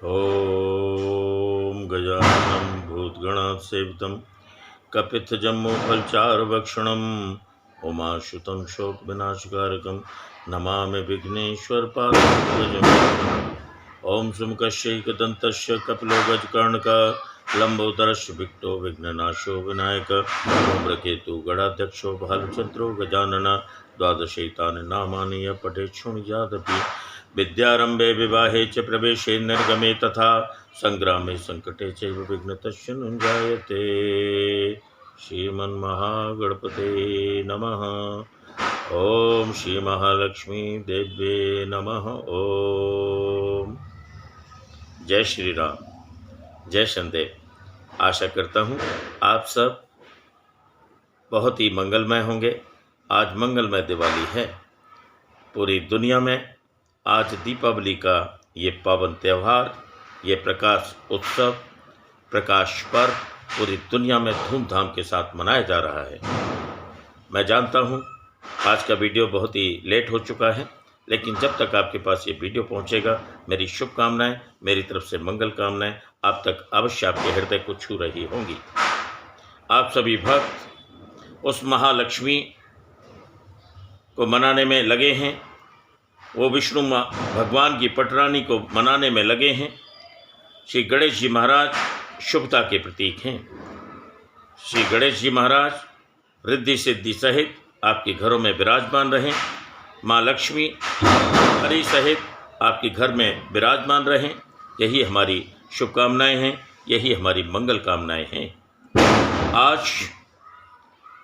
ॐ गजाननं भूतगणासेवितं कपित्थजम्बूफलचारुभक्षणम् उमाश्रुतं शोकविनाशकारकं नमामि विघ्नेश्वरपादपङ्कजम्। ॐ सुमुखस्यैकदन्तस्य कपिलो गजकर्णकः लम्बोदरस्य विकटो विघ्ननाशो विनायक धूम्रकेतु गणाध्यक्षो भालचन्द्रो गजानन द्वादशैतानि नामानि यः पठेत् शृणुयादपि विद्यारंभे विवाहे च प्रवेशे निर्गमे तथा संग्रामे संकटे चैव विघ्नतस्य न जायते। श्रीमन्महागणपते नमः। ओम श्री महालक्ष्मी देव्ये नमः। ओम जय श्री राम, जय शनिदेव। आशा करता हूँ आप सब बहुत ही मंगलमय होंगे। आज मंगलमय दिवाली है। पूरी दुनिया में आज दीपावली का ये पावन त्यौहार, ये प्रकाश उत्सव, प्रकाश पर्व पूरी दुनिया में धूमधाम के साथ मनाया जा रहा है। मैं जानता हूँ आज का वीडियो बहुत ही लेट हो चुका है, लेकिन जब तक आपके पास ये वीडियो पहुँचेगा, मेरी शुभकामनाएं, मेरी तरफ से मंगल कामनाएं आप तक अवश्य आपके हृदय को छू रही होंगी। आप सभी भक्त उस महालक्ष्मी को मनाने में लगे हैं, वो विष्णु भगवान की पटरानी को मनाने में लगे हैं। श्री गणेश जी महाराज शुभता के प्रतीक हैं। श्री गणेश जी महाराज रिद्धि सिद्धि सहित आपके घरों में विराजमान रहें। माँ लक्ष्मी हरि सहित आपके घर में विराजमान रहें। यही हमारी शुभकामनाएं हैं, यही हमारी मंगल कामनाएं हैं। आज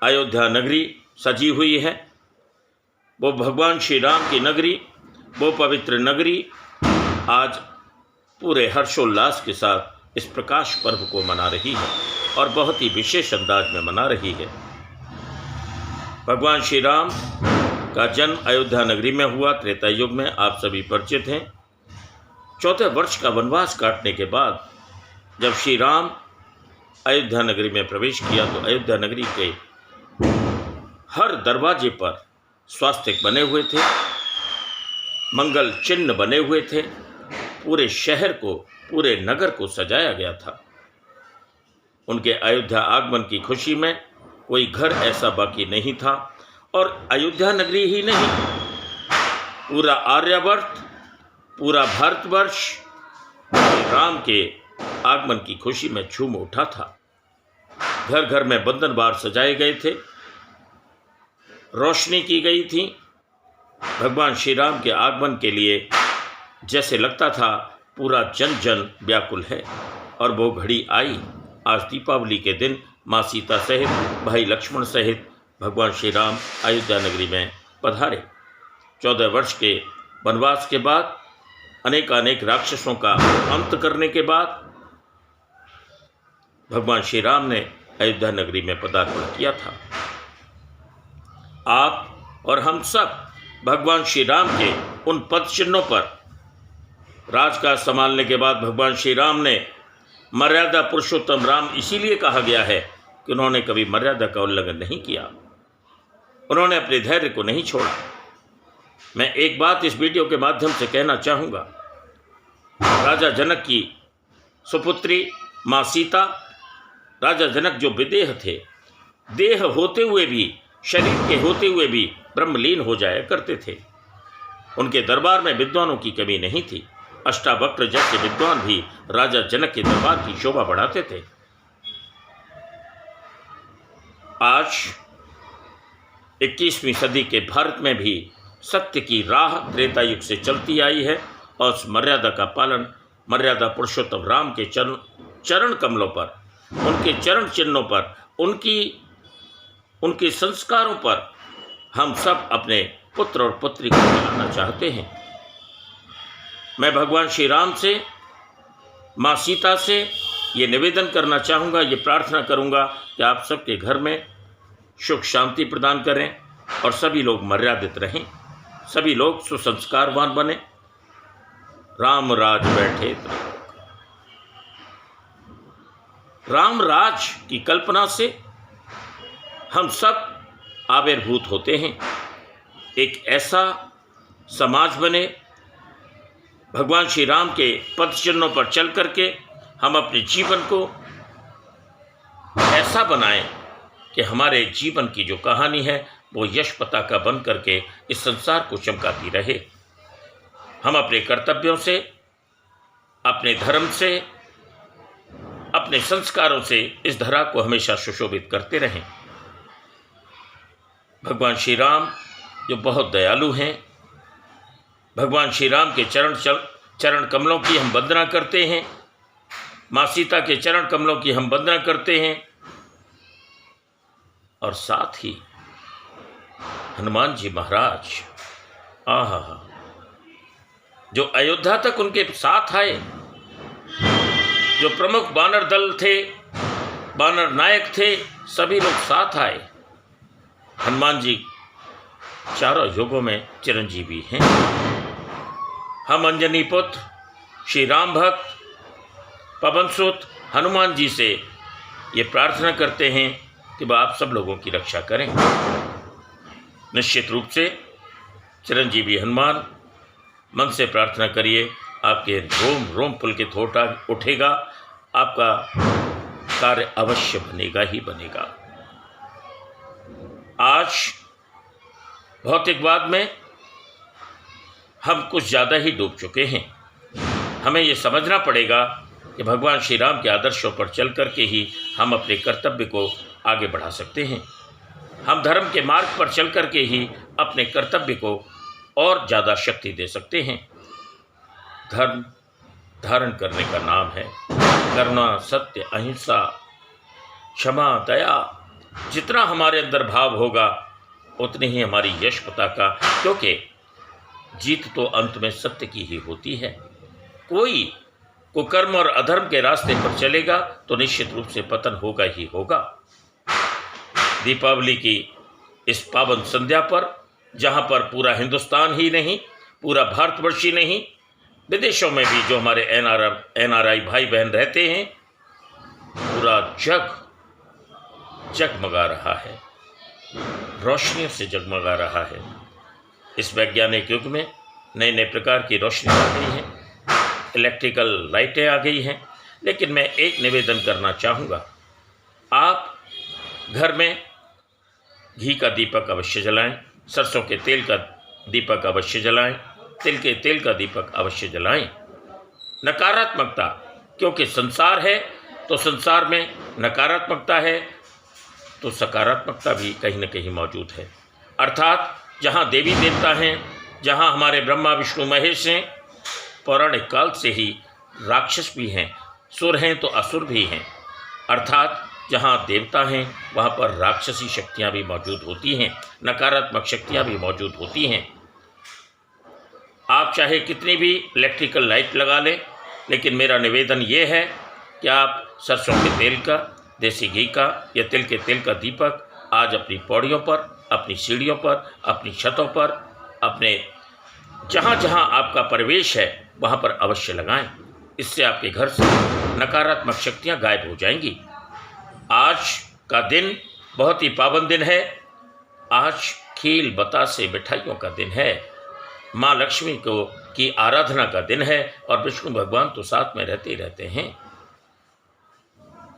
अयोध्या नगरी सजी हुई है। वो भगवान श्री राम की नगरी, वो पवित्र नगरी आज पूरे हर्षोल्लास के साथ इस प्रकाश पर्व को मना रही है और बहुत ही विशेष अंदाज में मना रही है। भगवान श्री राम का जन्म अयोध्या नगरी में हुआ। त्रेता युग में आप सभी परिचित हैं। 14 वर्ष का वनवास काटने के बाद जब श्री राम अयोध्या नगरी में प्रवेश किया तो अयोध्या नगरी के हर दरवाजे पर स्वास्तिक बने हुए थे, मंगल चिन्ह बने हुए थे। पूरे शहर को, पूरे नगर को सजाया गया था। उनके अयोध्या आगमन की खुशी में कोई घर ऐसा बाकी नहीं था। और अयोध्या नगरी ही नहीं, पूरा आर्यावर्त, पूरा भारतवर्ष राम के आगमन की खुशी में झूम उठा था। घर घर में बंधन बार सजाए गए थे, रोशनी की गई थी। भगवान श्री राम के आगमन के लिए जैसे लगता था पूरा जन जन व्याकुल है। और वो घड़ी आई। आज दीपावली के दिन माँ सीता सहित, भाई लक्ष्मण सहित भगवान श्री राम अयोध्या नगरी में पधारे। 14 वर्ष के वनवास के बाद, अनेकानेक राक्षसों का अंत करने के बाद भगवान श्री राम ने अयोध्या नगरी में पदार्पण किया था। आप और हम सब भगवान श्री राम के उन पद चिन्हों पर राजकाज संभालने के बाद भगवान श्री राम ने मर्यादा पुरुषोत्तम राम इसीलिए कहा गया है कि उन्होंने कभी मर्यादा का उल्लंघन नहीं किया। उन्होंने अपने धैर्य को नहीं छोड़ा। मैं एक बात इस वीडियो के माध्यम से कहना चाहूँगा। राजा जनक की सुपुत्री माँ सीता, राजा जनक जो विदेह थे, देह होते हुए भी, शरीर के होते हुए भी ब्रह्मलीन हो जाया करते थे। उनके दरबार में विद्वानों की कमी नहीं थी। अष्टावक्र जैसे विद्वान भी राजा जनक के दरबार की शोभा बढ़ाते थे। आज 21वीं सदी के भारत में भी सत्य की राह त्रेता युग से चलती आई है और उस मर्यादा का पालन मर्यादा पुरुषोत्तम राम के चरण कमलों पर, उनके चरण चिन्हों पर, उनके संस्कारों पर हम सब अपने पुत्र और पुत्री को मिलाना चाहते हैं। मैं भगवान श्री राम से, माँ सीता से ये निवेदन करना चाहूँगा, ये प्रार्थना करूँगा कि आप सबके घर में सुख शांति प्रदान करें और सभी लोग मर्यादित रहें, सभी लोग सुसंस्कारवान बने। राम राज बैठे राम राज की कल्पना से हम सब आविर्भूत होते हैं। एक ऐसा समाज बने, भगवान श्री राम के पद चिन्हों पर चल करके हम अपने जीवन को ऐसा बनाएं कि हमारे जीवन की जो कहानी है वो यश पताका बन करके इस संसार को चमकाती रहे। हम अपने कर्तव्यों से, अपने धर्म से, अपने संस्कारों से इस धरा को हमेशा सुशोभित करते रहें। भगवान श्री राम जो बहुत दयालु हैं, भगवान श्री राम के चरण कमलों की हम वंदना करते हैं, माँ सीता के चरण कमलों की हम वंदना करते हैं, और साथ ही हनुमान जी महाराज आहा जो अयोध्या तक उनके साथ आए, जो प्रमुख बानर दल थे, बानर नायक थे, सभी लोग साथ आए। हनुमान जी चारों युगों में चिरंजीवी हैं। हम अंजनी पुत्र श्री राम भक्त पवन सुत हनुमान जी से ये प्रार्थना करते हैं कि वह आप सब लोगों की रक्षा करें। निश्चित रूप से चिरंजीवी हनुमान, मन से प्रार्थना करिए, आपके रोम रोम पुलकित उठेगा, आपका कार्य अवश्य बनेगा ही बनेगा। आज भौतिकवाद में हम कुछ ज़्यादा ही डूब चुके हैं। हमें ये समझना पड़ेगा कि भगवान श्री राम के आदर्शों पर चल कर के ही हम अपने कर्तव्य को आगे बढ़ा सकते हैं। हम धर्म के मार्ग पर चल कर के ही अपने कर्तव्य को और ज़्यादा शक्ति दे सकते हैं। धर्म धारण करने का नाम है करुणा, सत्य, अहिंसा, क्षमा, दया। जितना हमारे अंदर भाव होगा उतनी ही हमारी यश पताका, क्योंकि जीत तो अंत में सत्य की ही होती है। कोई कुकर्म और अधर्म के रास्ते पर चलेगा तो निश्चित रूप से पतन होगा ही होगा। दीपावली की इस पावन संध्या पर, जहाँ पर पूरा हिंदुस्तान ही नहीं, पूरा भारतवर्ष ही नहीं, विदेशों में भी जो हमारे एनआरआई भाई बहन रहते हैं, पूरा जग जगमगा रहा है, रोशनियों से जगमगा रहा है। इस वैज्ञानिक युग में नए नए प्रकार की रोशनी आ गई है, इलेक्ट्रिकल लाइटें आ गई हैं, लेकिन मैं एक निवेदन करना चाहूँगा, आप घर में घी का दीपक अवश्य जलाएं, सरसों के तेल का दीपक अवश्य जलाएं, तिल के तेल का दीपक अवश्य जलाएं। नकारात्मकता, क्योंकि संसार है तो संसार में नकारात्मकता है तो सकारात्मकता भी कहीं न कहीं मौजूद है। अर्थात जहाँ देवी देवता हैं, जहाँ हमारे ब्रह्मा विष्णु महेश हैं, पौराणिक काल से ही राक्षस भी हैं, सुर हैं तो असुर भी हैं। अर्थात जहाँ देवता हैं वहाँ पर राक्षसी शक्तियाँ भी मौजूद होती हैं, नकारात्मक शक्तियाँ भी मौजूद होती हैं। आप चाहे कितनी भी इलेक्ट्रिकल लाइट लगा लें, लेकिन मेरा निवेदन ये है कि आप सरसों के तेल का, देसी घी का या तिल के तेल का दीपक आज अपनी पौड़ियों पर, अपनी सीढ़ियों पर, अपनी छतों पर, अपने जहाँ जहाँ आपका परिवेश है वहाँ पर अवश्य लगाएं। इससे आपके घर से नकारात्मक शक्तियाँ गायब हो जाएंगी। आज का दिन बहुत ही पावन दिन है। आज खील बतासे मिठाइयों का दिन है, माँ लक्ष्मी को की आराधना का दिन है, और विष्णु भगवान तो साथ में रहते हैं।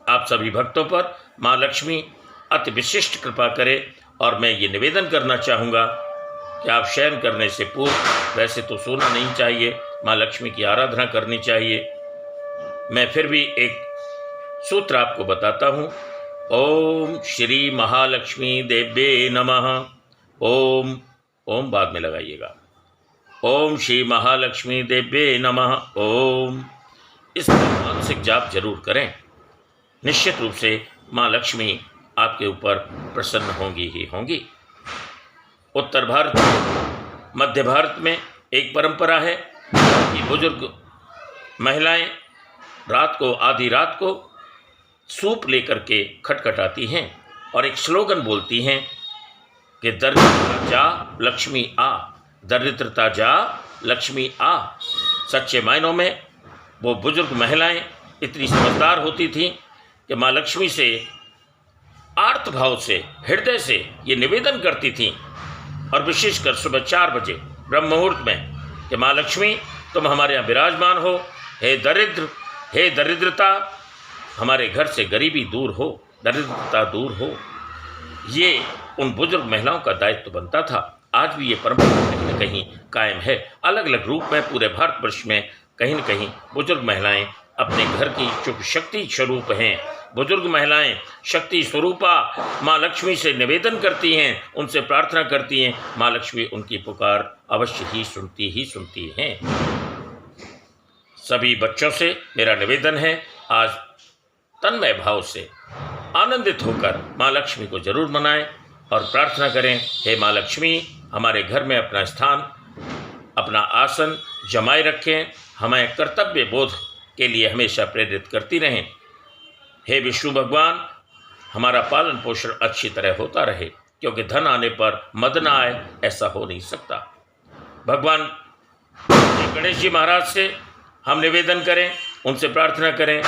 आप सभी भक्तों पर माँ लक्ष्मी अति विशिष्ट कृपा करे। और मैं ये निवेदन करना चाहूँगा कि आप शयन करने से पूर्व, वैसे तो सोना नहीं चाहिए, माँ लक्ष्मी की आराधना करनी चाहिए। मैं फिर भी एक सूत्र आपको बताता हूँ। ओम श्री महालक्ष्मी देव्ये नमः। ओम बाद में लगाइएगा। ओम श्री महालक्ष्मी देव्ये नमः। ओम। इस मानसिक जाप जरूर करें। निश्चित रूप से माँ लक्ष्मी आपके ऊपर प्रसन्न होंगी ही होंगी। उत्तर भारत, मध्य भारत में एक परंपरा है कि बुजुर्ग महिलाएं रात को, आधी रात को सूप लेकर के खटखटाती हैं और एक स्लोगन बोलती हैं कि दरिद्रता जा लक्ष्मी आ, दरिद्रता जा लक्ष्मी आ। सच्चे मायनों में वो बुजुर्ग महिलाएं इतनी समझदार होती थीं कि माँ लक्ष्मी से आर्त भाव से, हृदय से ये निवेदन करती थीं, और विशेषकर सुबह 4 बजे ब्रह्म मुहूर्त में, कि माँ लक्ष्मी तुम हमारे यहाँ विराजमान हो। हे दरिद्र, हे दरिद्रता, हमारे घर से गरीबी दूर हो, दरिद्रता दूर हो। ये उन बुजुर्ग महिलाओं का दायित्व बनता था। आज भी ये परंपरा कहीं न कहीं कायम है। अलग अलग रूप में पूरे भारतवर्ष में कहीं न कहीं बुजुर्ग महिलाएं अपने घर की चुप शक्ति स्वरूप हैं। बुजुर्ग महिलाएं शक्ति स्वरूपा माँ लक्ष्मी से निवेदन करती हैं, उनसे प्रार्थना करती हैं। माँ लक्ष्मी उनकी पुकार अवश्य ही सुनती हैं। सभी बच्चों से मेरा निवेदन है, आज तन्मय भाव से आनंदित होकर माँ लक्ष्मी को जरूर मनाएं और प्रार्थना करें, हे माँ लक्ष्मी, हमारे घर में अपना स्थान, अपना आसन जमाए रखें, हमें कर्तव्य बोध के लिए हमेशा प्रेरित करती रहें। हे विष्णु भगवान, हमारा पालन पोषण अच्छी तरह होता रहे, क्योंकि धन आने पर मद न आए, ऐसा हो नहीं सकता। भगवान गणेश जी महाराज से हम निवेदन करें, उनसे प्रार्थना करें,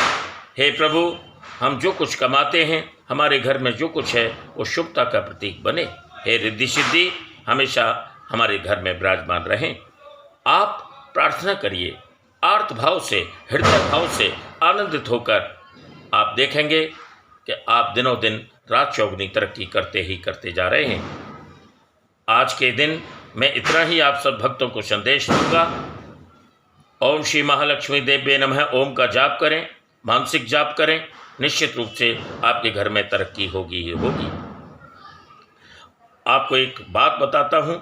हे प्रभु, हम जो कुछ कमाते हैं, हमारे घर में जो कुछ है वो शुभता का प्रतीक बने। हे रिद्धि सिद्धि हमेशा हमारे घर में विराजमान रहें। आप प्रार्थना करिए आर्त भाव से, हृदय भाव से आनंदित होकर। आप देखेंगे कि आप दिनों दिन रात चौगुनी तरक्की करते ही करते जा रहे हैं। आज के दिन मैं इतना ही आप सब भक्तों को संदेश दूंगा। ओम श्री महालक्ष्मी देव्ये नमः ओम का जाप करें, मानसिक जाप करें, निश्चित रूप से आपके घर में तरक्की होगी ही होगी। आपको एक बात बताता हूं,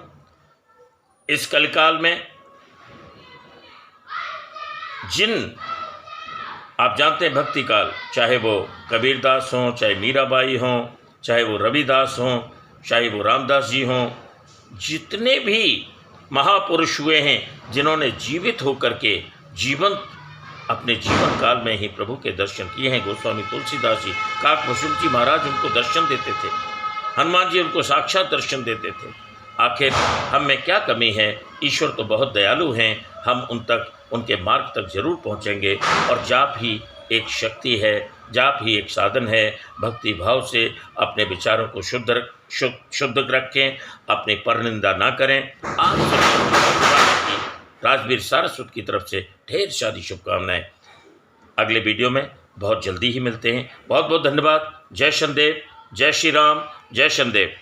इस कलिकाल में जिन आप जानते हैं भक्ति काल, चाहे वो कबीरदास हों, चाहे मीराबाई हों, चाहे वो रविदास हों, चाहे वो रामदास जी हों, जितने भी महापुरुष हुए हैं जिन्होंने जीवित होकर के अपने जीवन काल में ही प्रभु के दर्शन किए हैं। गोस्वामी तुलसीदास जी, काकभूषण जी महाराज उनको दर्शन देते थे, हनुमान जी उनको साक्षात दर्शन देते थे। आखिर हम में क्या कमी है? ईश्वर तो बहुत दयालु हैं, हम उनके मार्ग तक जरूर पहुंचेंगे। और जाप ही एक शक्ति है, जाप ही एक साधन है। भक्ति भाव से अपने विचारों को शुद्ध रखें, अपनी परनिंदा ना करें। आप राजवीर सारस्वत की तरफ से ढेर सारी शुभकामनाएं। अगले वीडियो में बहुत जल्दी ही मिलते हैं। बहुत बहुत धन्यवाद। जय शनिदेव, जय श्री राम, जय शनिदेव।